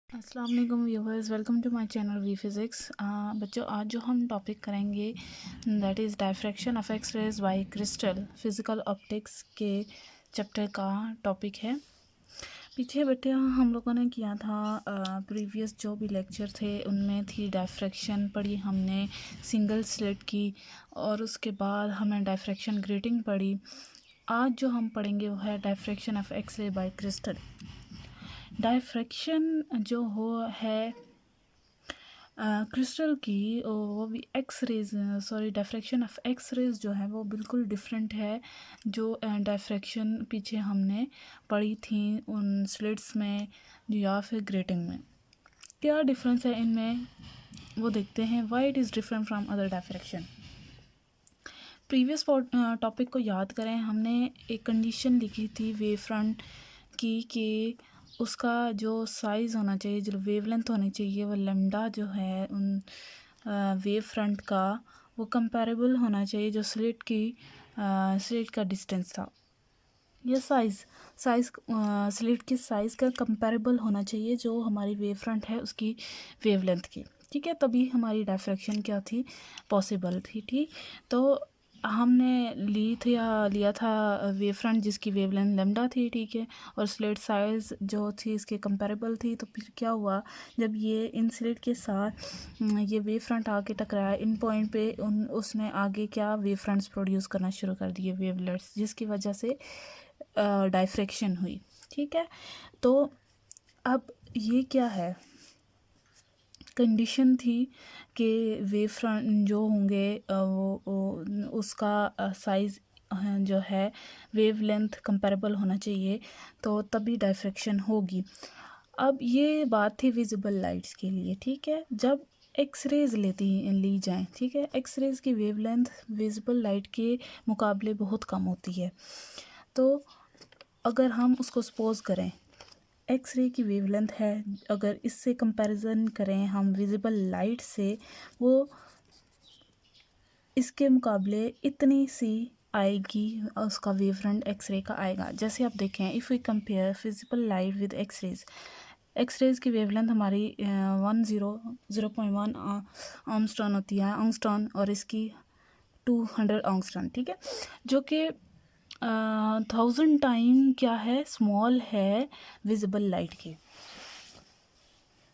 अस्सलाम वालेकुम viewers, welcome to my channel V Physics. बच्चों, आज जो हम टॉपिक करेंगे that is diffraction of X rays by crystal, physical optics के चैप्टर का टॉपिक है। पीछे बेटे हम लोगों ने किया था प्रीवियस जो भी लेक्चर थे उनमें थी डायफ्रैक्शन पढ़ी हमने, सिंगल स्लिट की, और उसके बाद हमने डायफ्रैक्शन ग्रेटिंग पढ़ी। आज जो हम पढ़ेंगे वो है diffraction of X ray by crystal. Diffraction जो हो है क्रिस्टल की, वो भी X rays, sorry, diffraction of X rays जो है वो बिल्कुल डिफरेंट है जो डायफ्रैक्शन पीछे हमने पढ़ी थी उन स्लिट्स में या फिर ग्रेटिंग में। क्या डिफरेंस है इनमें वो देखते हैं। Why it is different from other diffraction. Previous topic को याद करें, हमने एक कंडीशन लिखी थी वेव फ्रंट की कि उसका जो साइज़ होना चाहिए, जो वेवलेंथ होनी चाहिए, वो लैम्डा जो है उन वेव फ्रंट का वो कंपैरेबल होना चाहिए जो स्लिट का डिस्टेंस था। ये साइज़ स्लिट के साइज़ का कंपैरेबल होना चाहिए जो हमारी वेव फ्रंट है उसकी वेवलेंथ की। ठीक है, तभी हमारी डायफ्रैक्शन क्या थी, पॉसिबल थी। ठीक, तो हमने लिया था वेव फ्रंट जिसकी वेवलेंथ लैम्डा थी। ठीक है, और स्लिट साइज़ जो थी इसके कंपैरेबल थी। तो फिर क्या हुआ, जब ये इन स्लिट के साथ ये वेव फ्रंट आके टकराया इन पॉइंट पे, उसने आगे क्या वेव फ्रंट्स प्रोड्यूस करना शुरू कर दिए, वेवलेट्स, जिसकी वजह से डायफ्रैक्शन हुई। ठीक है, तो अब ये क्या है, कंडीशन थी कि वेव फ्रंट जो होंगे वो उसका साइज़ जो है वेव लेंथ कंपैरेबल होना चाहिए, तो तभी डायफ्रैक्शन होगी। अब ये बात थी विजिबल लाइट्स के लिए। ठीक है, जब एक्स रेज ली जाएं, ठीक है, एक्स रेज की वेवलेंथ विजिबल लाइट के मुकाबले बहुत कम होती है। तो अगर हम उसको सपोज करें एक्स रे की वेवलेंथ है, अगर इससे कंपैरिजन करें हम विजिबल लाइट से, वो इसके मुकाबले इतनी सी आएगी, उसका वेवफ्रंट एक्स रे का आएगा। जैसे आप देखें, if we compare visible light with X rays की वेवलेंथ हमारी 0.1 आर्मस्ट्रॉन होती है, आंगस्ट्रॉन, और इसकी 200 आंगस्ट्रॉन। ठीक है, जो कि 1000 टाइम क्या है, स्मॉल है विजिबल लाइट के।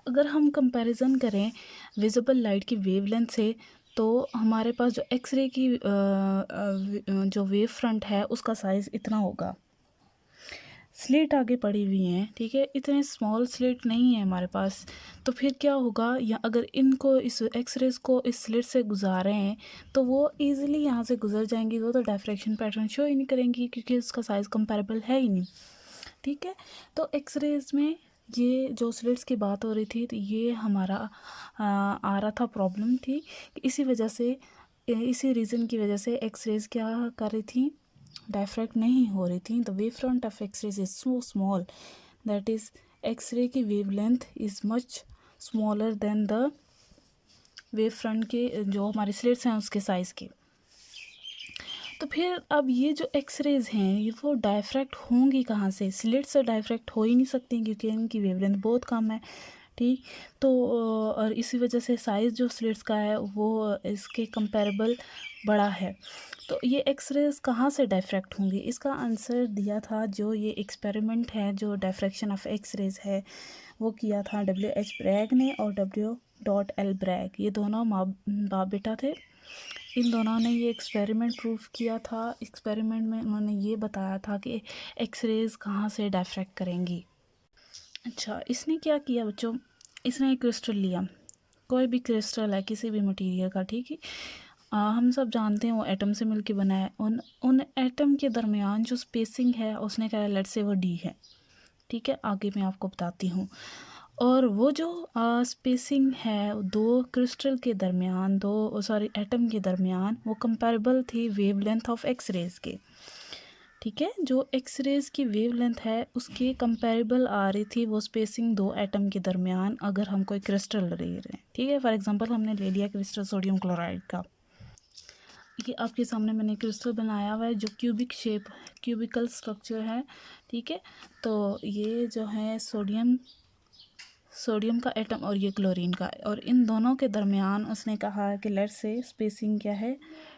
अगर हम कंपैरिजन करें विजिबल लाइट की वेवलेंथ से, तो हमारे पास जो एक्सरे की जो वेव फ्रंट है उसका साइज़ इतना होगा। स्लिट आगे पड़ी हुई हैं, ठीक है, इतने स्मॉल स्लिट नहीं है हमारे पास। तो फिर क्या होगा, या अगर इनको इस एक्सरेज को इस स्लिट से गुजारें हैं तो वो इजीली यहाँ से गुजर जाएंगी, वो तो डायफ्रैक्शन पैटर्न शो ही नहीं करेंगी क्योंकि उसका साइज़ कंपैरेबल है ही नहीं। ठीक है, तो एक्सरेज में ये जो स्लिट्स की बात हो रही थी, तो ये हमारा आ रहा था, प्रॉब्लम थी। इसी वजह से, इसी रीज़न की वजह से एक्सरेज क्या कर रही थी, डायफ्रैक्ट नहीं हो रही थी। The wave front of X rays is so small, that is X ray की wavelength is much smaller than the wave front के जो हमारे स्लिट्स हैं उसके साइज़ के। तो फिर अब ये जो एक्सरेज हैं ये वो डायफ्रैक्ट होंगी कहाँ से, स्लिट से डायफ्रैक्ट हो ही नहीं सकती क्योंकि इनकी वेवलेंथ बहुत कम है। ठीक, तो और इसी वजह से साइज़ जो स्लिट्स का है वो इसके कंपैरेबल बड़ा है। तो ये एक्सरेज कहाँ से डायफ्रैक्ट होंगी, इसका आंसर दिया था जो ये एक्सपेरिमेंट है जो डायफ्रैक्शन ऑफ एक्सरेज है वो किया था W.H. ब्रैग ने और W.L. ब्रैग, ये दोनों बाप बेटा थे। इन दोनों ने ये एक्सपेरिमेंट प्रूव किया था। एक्सपेरिमेंट में उन्होंने ये बताया था कि एक्सरेज कहाँ से डायफ्रैक्ट करेंगी। अच्छा, इसने क्या किया बच्चों, इसने एक क्रिस्टल लिया, कोई भी क्रिस्टल है किसी भी मटेरियल का। ठीक है, हम सब जानते हैं वो एटम से मिलके बना है। उन एटम के दरमियान जो स्पेसिंग है उसने कहा लेट्स से वो डी है। ठीक है, आगे मैं आपको बताती हूँ। और वो जो स्पेसिंग है दो क्रिस्टल के दरमियान, दो सॉरी एटम के दरमियान, वो कंपैरेबल थी वेवलेंथ ऑफ एक्स रेज के। ठीक है, जो एक्स रेज की वेवलेंथ है उसके कंपैरेबल आ रही थी वो स्पेसिंग दो एटम के दरमियान, अगर हम कोई क्रिस्टल ले रहे हैं। ठीक है, फॉर एग्जांपल हमने ले लिया क्रिस्टल सोडियम क्लोराइड का। ये आपके सामने मैंने क्रिस्टल बनाया हुआ है जो क्यूबिकल स्ट्रक्चर है। ठीक है, तो ये जो है सोडियम सोडियम का एटम और ये क्लोरीन का, और इन दोनों के दरमियान उसने कहा कि लेट्स से स्पेसिंग क्या है,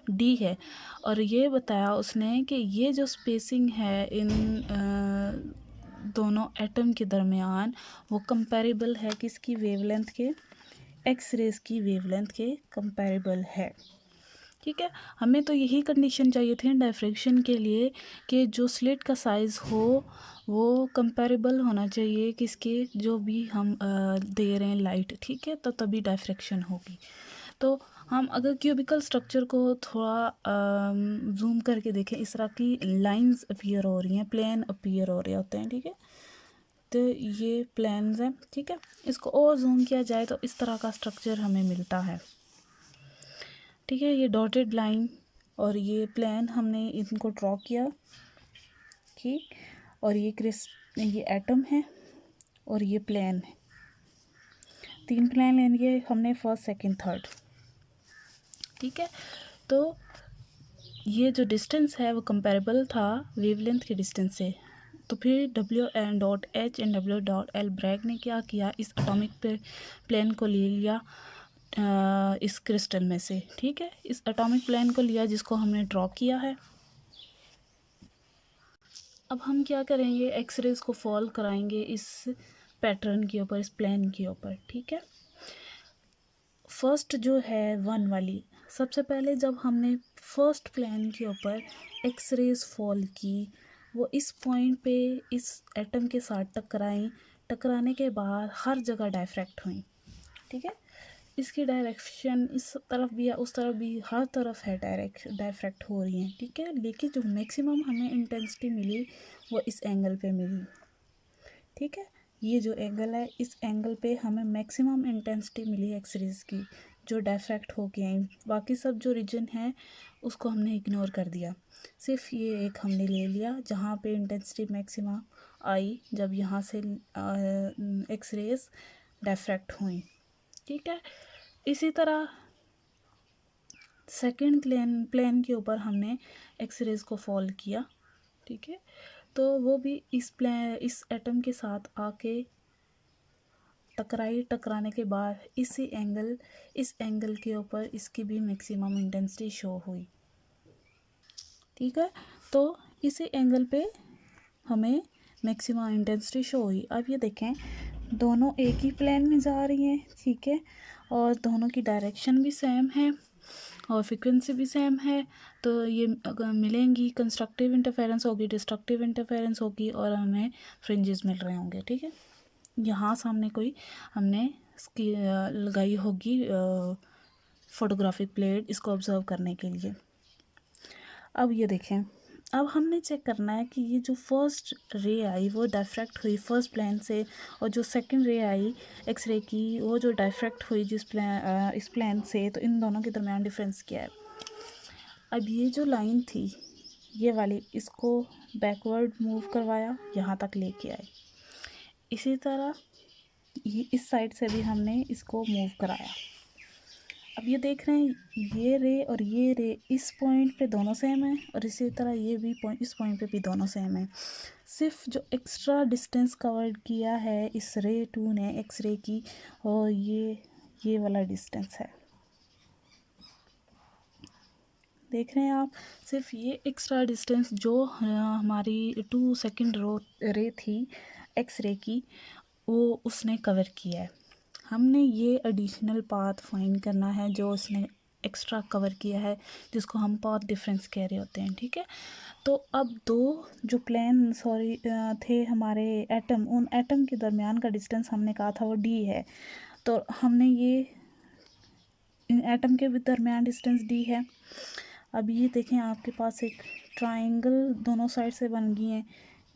डी है। और ये बताया उसने कि ये जो स्पेसिंग है इन दोनों एटम के दरमियान वो कंपैरेबल है किसकी वेवलेंथ के, एक्स रेज की वेवलेंथ के कंपैरेबल है। ठीक है, हमें तो यही कंडीशन चाहिए थी डायफ्रैक्शन के लिए कि जो स्लिट का साइज़ हो वो कंपैरेबल होना चाहिए किसके, जो भी हम दे रहे हैं लाइट, ठीक है, तो तभी डायफ्रैक्शन होगी। तो हम अगर क्यूबिकल स्ट्रक्चर को थोड़ा जूम करके देखें, इस तरह की लाइंस अपीयर हो रही हैं, प्लेन अपीयर हो रहे होते हैं, ठीक है, तो ये प्लेन्स हैं, ठीक है। इसको और जूम किया जाए तो इस तरह का स्ट्रक्चर हमें मिलता है, ठीक है। ये डॉटेड लाइन और ये प्लेन हमने इनको ड्रॉ किया, ठीक, और ये एटम है और ये प्लेन है, 3 प्लेन ले लिए हमने, फर्स्ट सेकंड थर्ड, ठीक है। तो ये जो डिस्टेंस है वो कंपैरेबल था वेवलेंथ के डिस्टेंस से। तो फिर W.H एंड W.L ब्रैग ने क्या किया, इस एटॉमिक प्लेन को ले लिया इस क्रिस्टल में से, ठीक है, इस एटॉमिक प्लेन को लिया जिसको हमने ड्रॉ किया है। अब हम क्या करेंगे, एक्स रेज को फॉल कराएंगे इस पैटर्न के ऊपर, इस प्लेन के ऊपर, ठीक है। फर्स्ट जो है 1 वाली, सबसे पहले जब हमने फर्स्ट प्लेन के ऊपर एक्स रेज फॉल की, वो इस पॉइंट पे इस एटम के साथ टकराई, टकराने के बाद हर जगह डायफ्रैक्ट हुई, ठीक है। इसकी डायरेक्शन इस तरफ भी या उस तरफ भी, हर तरफ है डायफ्रैक्ट हो रही हैं, ठीक है। लेकिन जो मैक्सिमम हमें इंटेंसिटी मिली वो इस एंगल पे मिली, ठीक है। ये जो एंगल है, इस एंगल पे हमें मैक्सिमम इंटेंसिटी मिली एक्स रेज की, जो डायफ्रैक्ट हो गई। बाकी सब जो रीजन है उसको हमने इग्नोर कर दिया, सिर्फ ये एक हमने ले लिया जहाँ पे इंटेंसिटी मैक्सिमम आई, जब यहाँ से एक्स रेज डायफ्रैक्ट हुई, ठीक है। इसी तरह सेकंड प्लेन के ऊपर हमने एक्स रेज को फॉल किया, ठीक है, तो वो भी इस एटम के साथ आके टकराई, टकराने के बाद इस एंगल के ऊपर इसकी भी मैक्सिमम इंटेंसिटी शो हुई, ठीक है। तो इसी एंगल पे हमें मैक्सिमम इंटेंसिटी शो हुई। अब ये देखें, दोनों एक ही प्लेन में जा रही हैं, ठीक है, और दोनों की डायरेक्शन भी सेम है और फ्रीक्वेंसी भी सेम है। तो ये अगर मिलेंगी, कंस्ट्रक्टिव इंटरफेरेंस होगी, डिस्ट्रक्टिव इंटरफेरेंस होगी और हमें फ्रिंजेस मिल रहे होंगे, ठीक है। यहाँ सामने कोई हमने इसकी लगाई होगी फोटोग्राफिक प्लेट, इसको ऑब्जर्व करने के लिए। अब ये देखें, अब हमने चेक करना है कि ये जो फर्स्ट रे आई वो डायफ्रैक्ट हुई फर्स्ट प्लेन से, और जो सेकंड रे आई एक्स रे की वो जो डायफ्रैक्ट हुई इस प्लेन से, तो इन दोनों के दरमियान डिफरेंस क्या है। अब ये जो लाइन थी ये वाली, इसको बैकवर्ड मूव करवाया, यहाँ तक लेके आए। इसी तरह ये इस साइड से भी हमने इसको मूव कराया। अब ये देख रहे हैं, ये रे और ये रे इस पॉइंट पे दोनों सेम है, और इसी तरह ये भी इस पॉइंट पे भी दोनों सेम है। सिर्फ जो एक्स्ट्रा डिस्टेंस कवर किया है इस रे 2 ने एक्स रे की, और ये वाला डिस्टेंस है, देख रहे हैं आप। सिर्फ ये एक्स्ट्रा डिस्टेंस जो हमारी 2 सेकंड रे थी एक्स रे की, वो उसने कवर किया है। हमने ये एडिशनल पाथ फाइंड करना है जो उसने एक्स्ट्रा कवर किया है, जिसको हम पाथ डिफरेंस कह रहे होते हैं, ठीक है। तो अब दो जो थे हमारे एटम, उन एटम के दरमियान का डिस्टेंस हमने कहा था वो डी है, तो हमने ये इन एटम के भी दरमियान डिस्टेंस डी है। अब ये देखें, आपके पास एक ट्राइंगल दोनों साइड से बन गई हैं,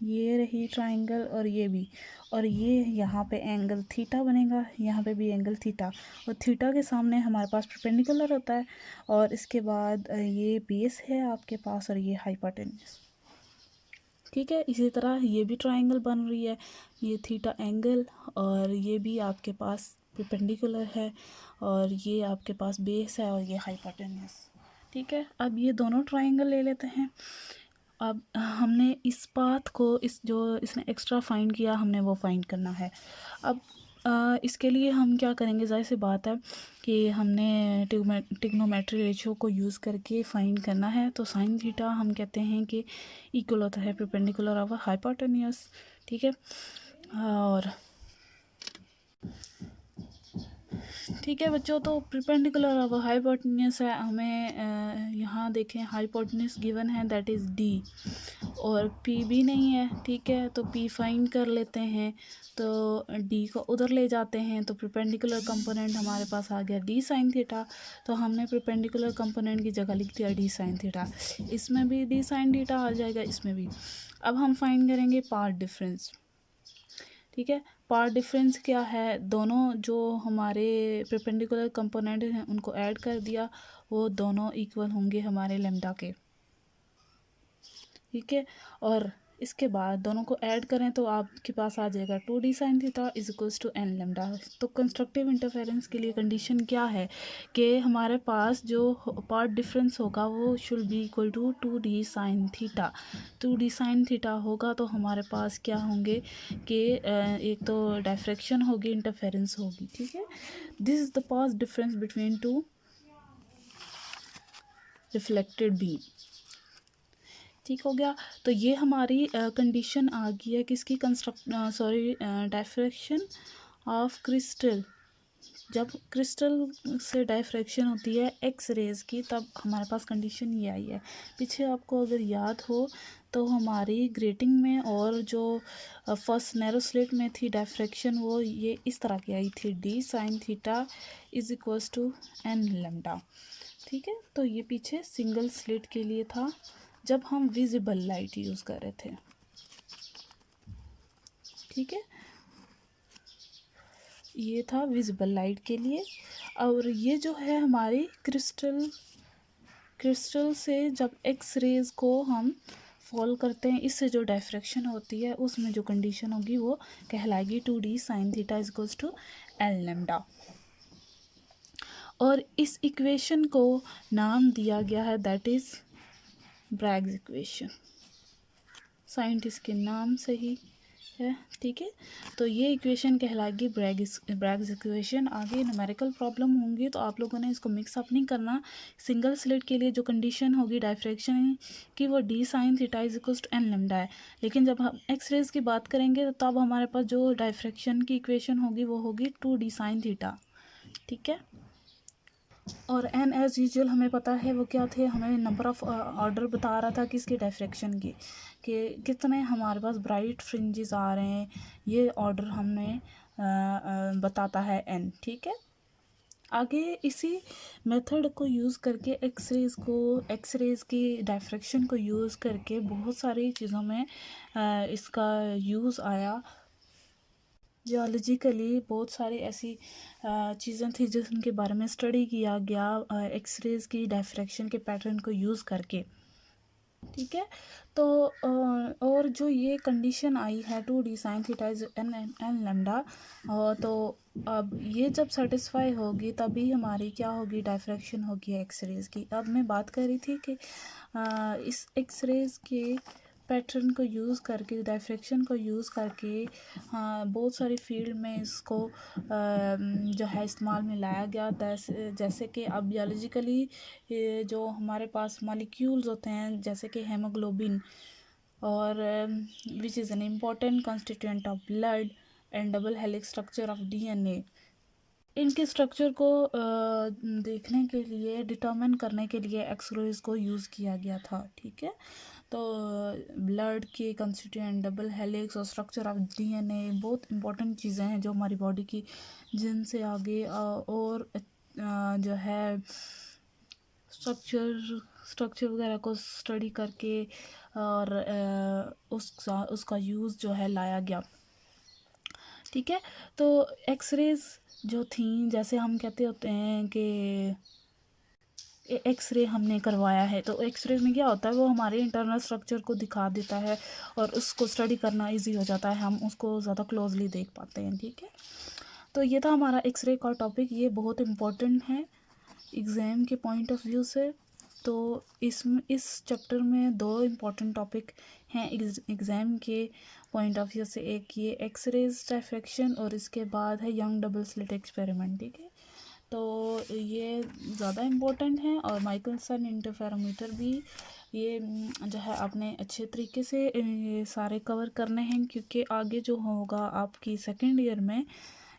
ये रही ट्राइंगल और ये भी, और ये यहाँ पे एंगल थीटा बनेगा, यहाँ पे भी एंगल थीटा, और थीटा के सामने हमारे पास परपेंडिकुलर होता है, और इसके बाद ये बेस है आपके पास और ये हाइपोटेन्यूज, ठीक है। इसी तरह ये भी ट्राइंगल बन रही है, ये थीटा एंगल और ये भी आपके पास परपेंडिकुलर है, और ये आपके पास बेस है और ये हाइपोटेन्यूज, ठीक है। अब ये दोनों ट्राइंगल ले लेते हैं। अब हमने इस पाथ को, इस जो इसने एक्स्ट्रा फाइंड किया हमने वो फाइंड करना है। अब इसके लिए हम क्या करेंगे, ज़ाहिर सी बात है कि हमने ट्रिग्नोमेट्री रेशियो को यूज़ करके फाइंड करना है। तो साइन थीटा हम कहते हैं कि इक्वल होता है परपेंडिकुलर ऑफ हाइपोटेन्यूज, ठीक है। और ठीक है बच्चों, तो परपेंडिकुलर ऑफ हाइपोटेन्यूज है, हमें यहाँ देखें हाइपोटेन्यूज गिवन है दैट इज़ डी, और पी भी नहीं है, ठीक है। तो पी फाइंड कर लेते हैं, तो डी को उधर ले जाते हैं, तो परपेंडिकुलर कंपोनेंट हमारे पास आ गया डी साइन थीटा। तो हमने परपेंडिकुलर कंपोनेंट की जगह लिख दिया डी साइन थीटा, इसमें भी डी साइन थीटा आ जाएगा, इसमें भी। अब हम फाइंड करेंगे पार्ट डिफरेंस, ठीक है। पार्ट डिफरेंस क्या है, दोनों जो हमारे परपेंडिकुलर कंपोनेंट हैं उनको ऐड कर दिया, वो दोनों इक्वल होंगे हमारे लेम्डा के, ठीक है। और इसके बाद दोनों को ऐड करें तो आपके पास आ जाएगा 2d sine theta is equals to n lambda. तो कंस्ट्रक्टिव इंटरफेरेंस के लिए कंडीशन क्या है कि हमारे पास जो पार्ट डिफरेंस होगा वो should be equal to 2d sine theta. 2d sine theta होगा तो हमारे पास क्या होंगे कि एक तो डायफ्रैक्शन होगी, इंटरफेरेंस होगी, ठीक है। This is the path difference between two reflected beam, ठीक हो गया। तो ये हमारी कंडीशन आ गई है किसकी, डायफ्रैक्शन ऑफ क्रिस्टल। जब क्रिस्टल से डायफ्रैक्शन होती है एक्स रेज की, तब हमारे पास कंडीशन ये आई है। पीछे आपको अगर याद हो तो हमारी ग्रेटिंग में और जो फर्स्ट नैरो स्लिट में थी डायफ्रैक्शन, वो ये इस तरह की आई थी, D sine theta is equals to N lambda, ठीक है। तो ये पीछे सिंगल स्लिट के लिए था जब हम विजिबल लाइट यूज़ कर रहे थे, ठीक है। ये था विजिबल लाइट के लिए। और ये जो है हमारी क्रिस्टल से जब एक्स रेज को हम फॉल करते हैं, इससे जो डायफ्रैक्शन होती है उसमें जो कंडीशन होगी वो कहलाएगी 2d sine theta is equals to L lambda. और इस इक्वेशन को नाम दिया गया है that is Bragg's equation, scientist के नाम से ही है, ठीक है। तो ये इक्वेशन कहलाएगी ब्रैग्स इक्वेशन। आगे न्यूमेरिकल प्रॉब्लम होंगी तो आप लोगों ने इसको मिक्सअप नहीं करना। सिंगल स्लिट के लिए जो कंडीशन होगी डायफ्रैक्शन की वो D sine theta is equals to N lambda है, लेकिन जब हम एक्स रेज की बात करेंगे तो तब हमारे पास जो डायफ्रैक्शन की इक्वेशन होगी वो होगी 2d साइन थीटा, ठीक है। और एन एज यूजुअल हमें पता है वो क्या थे, हमें नंबर ऑफ़ ऑर्डर बता रहा था किसके डायफ्रैक्शन की, कि कितने हमारे पास ब्राइट फ्रिंजेस आ रहे हैं, ये ऑर्डर हमें बताता है एन, ठीक है। आगे इसी मेथड को यूज़ करके एक्स रेज़ की डायफ्रैक्शन को यूज़ करके बहुत सारी चीज़ों में इसका यूज़ आया। जियोलॉजिकली बहुत सारी ऐसी चीज़ें थी जिनके बारे में स्टडी किया गया एक्स रेज़ की डायफ्रैक्शन के पैटर्न को यूज़ करके, ठीक है। तो और जो ये कंडीशन आई है 2d sine theta is an lambda, तो अब ये जब सेटिस्फाई होगी तभी हमारी क्या होगी, डायफ्रैक्शन होगी एक्स रेज़ की। अब मैं बात कर रही थी कि इस एक्स रेज़ के पैटर्न को यूज़ करके, डायफ्रैक्शन को यूज़ करके बहुत सारी फील्ड में इसको जो है इस्तेमाल में लाया गया। जैसे कि अब बायोलॉजिकली जो हमारे पास मॉलिक्यूल्स होते हैं जैसे कि हेमोग्लोबिन, और which is an important constituent of blood and double helix structure of DNA, इनके स्ट्रक्चर को देखने के लिए, डिटर्मिन करने के लिए एक्स-रेज को यूज़ किया गया था, ठीक है। तो ब्लड के कंस्टिट्यूएंट, डबल हेलिक्स और स्ट्रक्चर ऑफ डीएनए बहुत इंपॉर्टेंट चीज़ें हैं जो हमारी बॉडी की, जिनसे आगे और जो है स्ट्रक्चर वगैरह को स्टडी करके और उसका यूज़ जो है लाया गया, ठीक है। तो एक्स-रेज जो थी, जैसे हम कहते होते हैं कि एक्स-रे हमने करवाया है, तो एक्स-रे में क्या होता है, वो हमारे इंटरनल स्ट्रक्चर को दिखा देता है और उसको स्टडी करना इजी हो जाता है, हम उसको ज़्यादा क्लोजली देख पाते हैं, ठीक है। तो ये था हमारा एक्स-रे का टॉपिक, ये बहुत इम्पोर्टेंट है एग्ज़ाम के पॉइंट ऑफ व्यू से। तो इस चैप्टर में दो इम्पॉर्टेंट टॉपिक हैं एग्ज़ाम के पॉइंट ऑफ व्यू से। एक ये एक्सरेज डायफ्रैक्शन और इसके बाद है यंग डबल स्लिट एक्सपेरिमेंट, ठीक है। तो ये ज़्यादा इम्पोर्टेंट है और माइकलसन इंटरफेरोमीटर भी ये जो है आपने अच्छे तरीके से ये सारे कवर करने हैं, क्योंकि आगे जो होगा आपकी सेकेंड ईयर में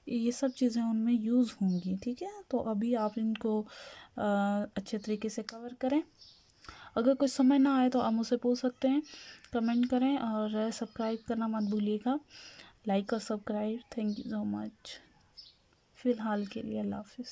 ये सब चीज़ें उनमें यूज़ होंगी, ठीक है। तो अभी आप इनको अच्छे तरीके से कवर करें। अगर कुछ समझ ना आए तो आप मुझसे पूछ सकते हैं, कमेंट करें और सब्सक्राइब करना मत भूलिएगा। लाइक और subscribe, thank you so much. फ़िलहाल के लिए अल्लाह हाफ़िज़।